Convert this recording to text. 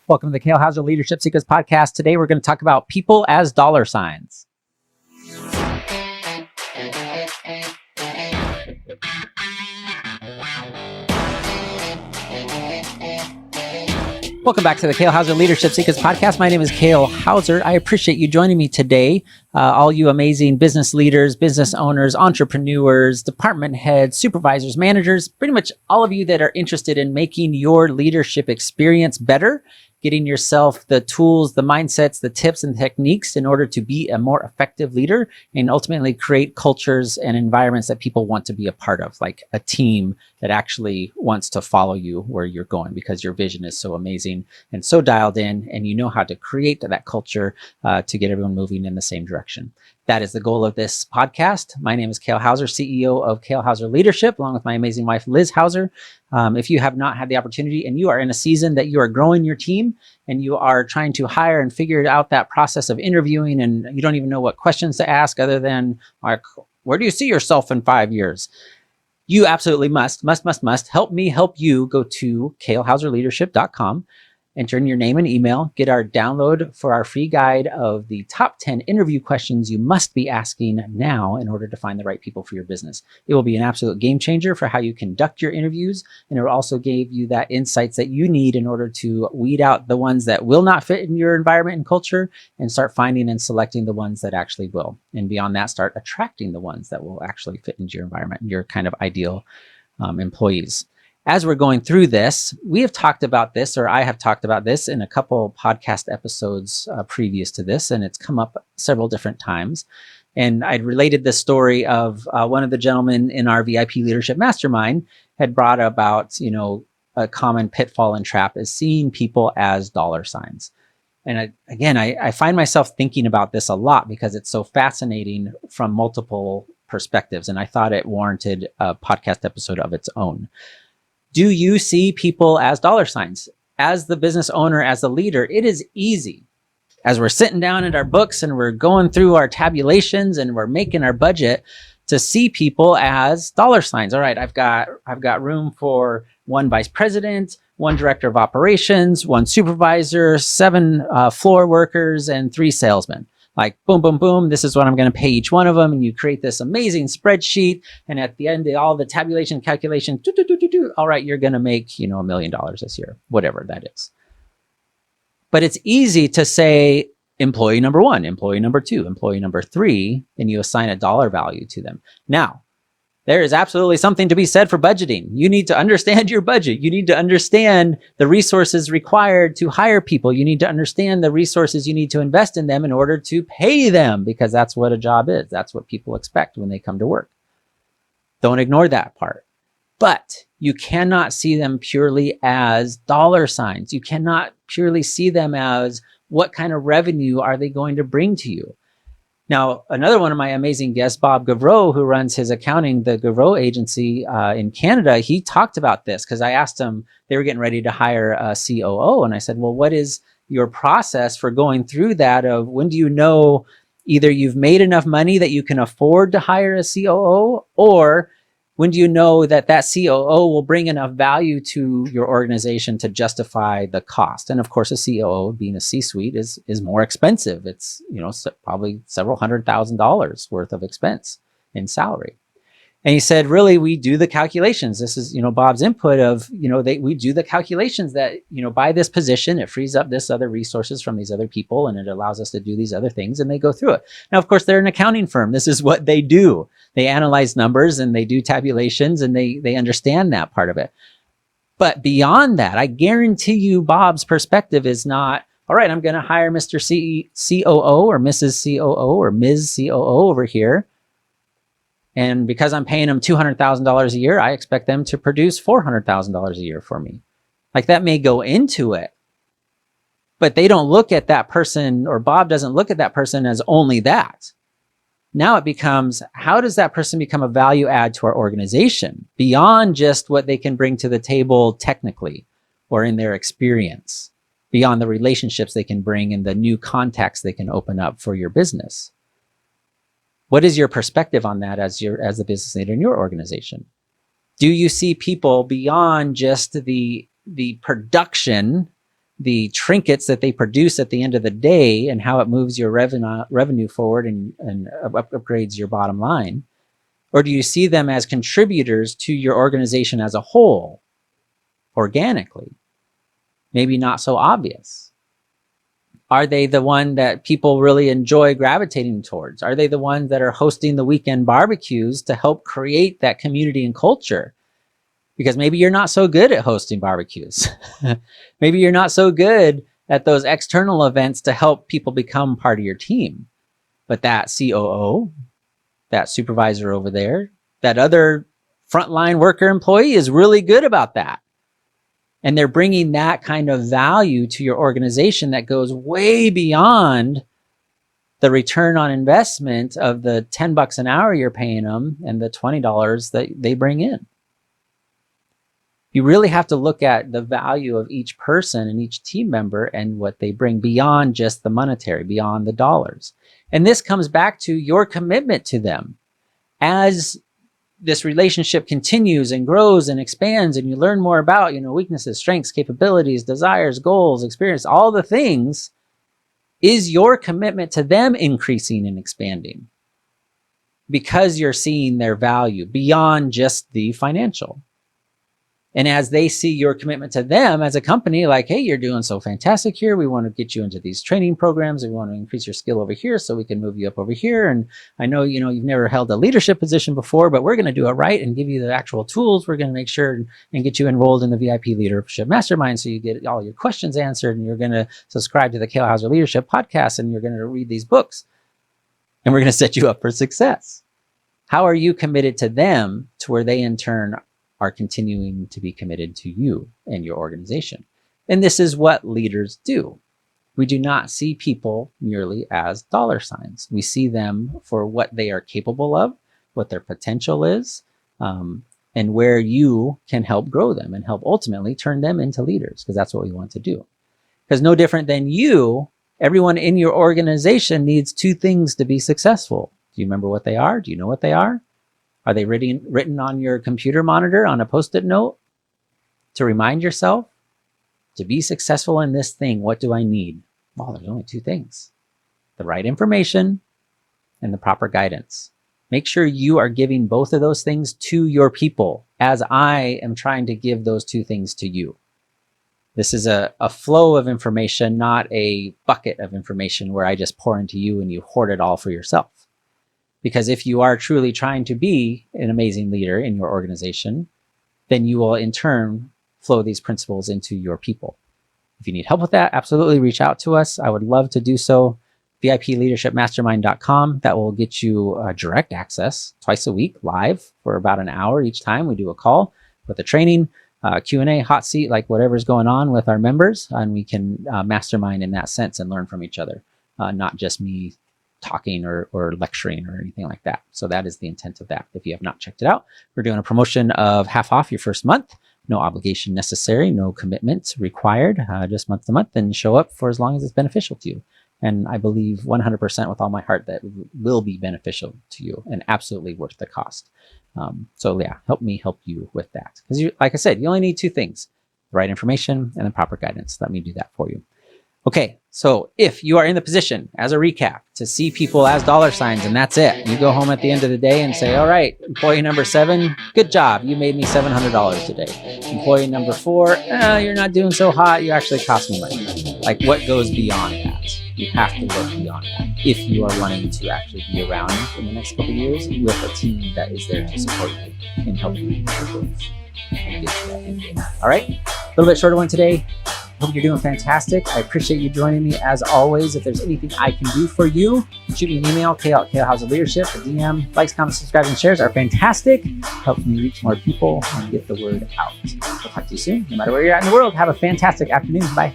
Welcome to the Kale Houser Leadership Secrets podcast. Today, we're going to talk about people as dollar signs. Welcome back to the Kale Houser Leadership Secrets podcast. My name is Kale Houser. I appreciate you joining me today. All you amazing business leaders, business owners, entrepreneurs, department heads, supervisors, managers, pretty much all of you that are interested in making your leadership experience better, getting yourself the tools, the mindsets, the tips and techniques in order to be a more effective leader and ultimately create cultures and environments that people want to be a part of, like a team that actually wants to follow you where you're going because your vision is so amazing and so dialed in, and you know how to create that culture to get everyone moving in the same direction. That is the goal of this podcast. My name is Kale Houser, CEO of Kale Houser Leadership, along with my amazing wife, Liz Houser. If you have not had the opportunity and you are in a season that you are growing your team and you are trying to hire and figure out that process of interviewing and you don't even know what questions to ask other than, like, where do you see yourself in 5 years? You absolutely must help me help you. Go to kalehouserleadership.com. Enter in your name and email, get our download for our free guide of the top 10 interview questions you must be asking now in order to find the right people for your business. It will be an absolute game changer for how you conduct your interviews, and it will also give you that insights that you need in order to weed out the ones that will not fit in your environment and culture and start finding and selecting the ones that actually will. And beyond that, start attracting the ones that will actually fit into your environment, your kind of ideal employees. As we're going through this, we have talked about this, or I have talked about this in a couple podcast episodes previous to this, and it's come up several different times. And I'd related this story of one of the gentlemen in our VIP Leadership Mastermind had brought about, a common pitfall and trap is seeing people as dollar signs. And I find myself thinking about this a lot because it's so fascinating from multiple perspectives, and I thought it warranted a podcast episode of its own. Do you see people as dollar signs? As the business owner, as the leader, it is easy. As we're sitting down at our books and we're going through our tabulations and we're making our budget, to see people as dollar signs. All right, I've got room for one vice president, one director of operations, one supervisor, 7 floor workers, and 3 salesmen. Like, boom, boom, boom, this is what I'm going to pay each one of them. And you create this amazing spreadsheet. And at the end of all the tabulation, calculation, all right, you're going to make, $1 million this year, whatever that is. But it's easy to say employee number 1, employee number 2, employee number 3, and you assign a dollar value to them. Now, there is absolutely something to be said for budgeting. You need to understand your budget. You need to understand the resources required to hire people. You need to understand the resources you need to invest in them in order to pay them, because that's what a job is. That's what people expect when they come to work. Don't ignore that part. But you cannot see them purely as dollar signs. You cannot purely see them as what kind of revenue are they going to bring to you. Now, another one of my amazing guests, Bob Gavreau, who runs his accounting, the Gavreau agency in Canada, he talked about this because I asked him, they were getting ready to hire a COO. And I said, well, what is your process for going through that of when do you know either you've made enough money that you can afford to hire a COO, or when do you know that COO will bring enough value to your organization to justify the cost? And of course, a COO being a C-suite is more expensive. It's, probably several $100,000 worth of expense in salary. And he said, really, we do the calculations. This is, Bob's input of, we do the calculations that, by this position, it frees up this other resources from these other people, and it allows us to do these other things, and they go through it. Now, of course, they're an accounting firm. This is what they do. They analyze numbers and they do tabulations, and they understand that part of it. But beyond that, I guarantee you Bob's perspective is not, all right, I'm going to hire Mr. COO or Mrs. COO or Ms. COO over here. And because I'm paying them $200,000 a year, I expect them to produce $400,000 a year for me. Like, that may go into it, but they don't look at that person, or Bob doesn't look at that person as only that. Now it becomes, how does that person become a value add to our organization beyond just what they can bring to the table technically or in their experience, beyond the relationships they can bring and the new contacts they can open up for your business? What is your perspective on that as the business leader in your organization? Do you see people beyond just the production the trinkets that they produce at the end of the day and how it moves your revenue forward and upgrades your bottom line? Or do you see them as contributors to your organization as a whole, organically? Maybe not so obvious. Are they the one that people really enjoy gravitating towards? Are they the ones that are hosting the weekend barbecues to help create that community and culture? Because maybe you're not so good at hosting barbecues. Maybe you're not so good at those external events to help people become part of your team. But that COO, that supervisor over there, that other frontline worker employee is really good about that. And they're bringing that kind of value to your organization that goes way beyond the return on investment of the $10 an hour you're paying them and the $20 that they bring in. You really have to look at the value of each person and each team member and what they bring beyond just the monetary, beyond the dollars. And this comes back to your commitment to them. As this relationship continues and grows and expands and you learn more about, weaknesses, strengths, capabilities, desires, goals, experience, all the things, is your commitment to them increasing and expanding because you're seeing their value beyond just the financial? And as they see your commitment to them as a company, like, hey, you're doing so fantastic here. We want to get you into these training programs. We want to increase your skill over here so we can move you up over here. And I know, you've never held a leadership position before, but we're going to do it right and give you the actual tools. We're going to make sure and get you enrolled in the VIP Leadership Mastermind so you get all your questions answered, and you're going to subscribe to the Kale Houser Leadership podcast, and you're going to read these books, and we're going to set you up for success. How are you committed to them to where they in turn are continuing to be committed to you and your organization? And this is what leaders do. We do not see people merely as dollar signs. We see them for what they are capable of, what their potential is, and where you can help grow them and help ultimately turn them into leaders, because that's what we want to do. Because no different than you, everyone in your organization needs two things to be successful. Do you remember what they are? Do you know what they are? Are they written on your computer monitor on a Post-it note to remind yourself? To be successful in this thing, what do I need? Well, there's only two things: the right information and the proper guidance. Make sure you are giving both of those things to your people, as I am trying to give those two things to you. This is a flow of information, not a bucket of information where I just pour into you and you hoard it all for yourself. Because if you are truly trying to be an amazing leader in your organization, then you will in turn flow these principles into your people. If you need help with that, absolutely reach out to us. I would love to do so. VIPLeadershipMastermind.com. That will get you direct access twice a week, live for about an hour each time. We do a call with a training, Q&A, hot seat, like whatever's going on with our members, and we can mastermind in that sense and learn from each other, not just me talking or lecturing or anything like that. So that is the intent of that. If you have not checked it out, we're doing a promotion of half off your first month. No obligation necessary, no commitment required, just month to month, and show up for as long as it's beneficial to you. And I believe 100% with all my heart that will be beneficial to you and absolutely worth the cost. So yeah, help me help you with that. Because like I said, you only need two things: the right information and the proper guidance. Let me do that for you. Okay, so if you are in the position, as a recap, to see people as dollar signs and that's it, you go home at the end of the day and say, all right, employee number 7, good job. You made me $700 today. Employee number 4, you're not doing so hot. You actually cost me money. Like, what goes beyond that? You have to look beyond that if you are wanting to actually be around in the next couple of years with a team that is there to support you and help you reach your goals and get to that end game. All right, a little bit shorter one today. Hope you're doing fantastic. I appreciate you joining me as always. If there's anything I can do for you, shoot me an email, Kale Houser Leadership, a DM. Likes, comments, subscribes, and shares are fantastic. Helps me reach more people and get the word out. We'll talk to you soon. No matter where you're at in the world, have a fantastic afternoon. Bye.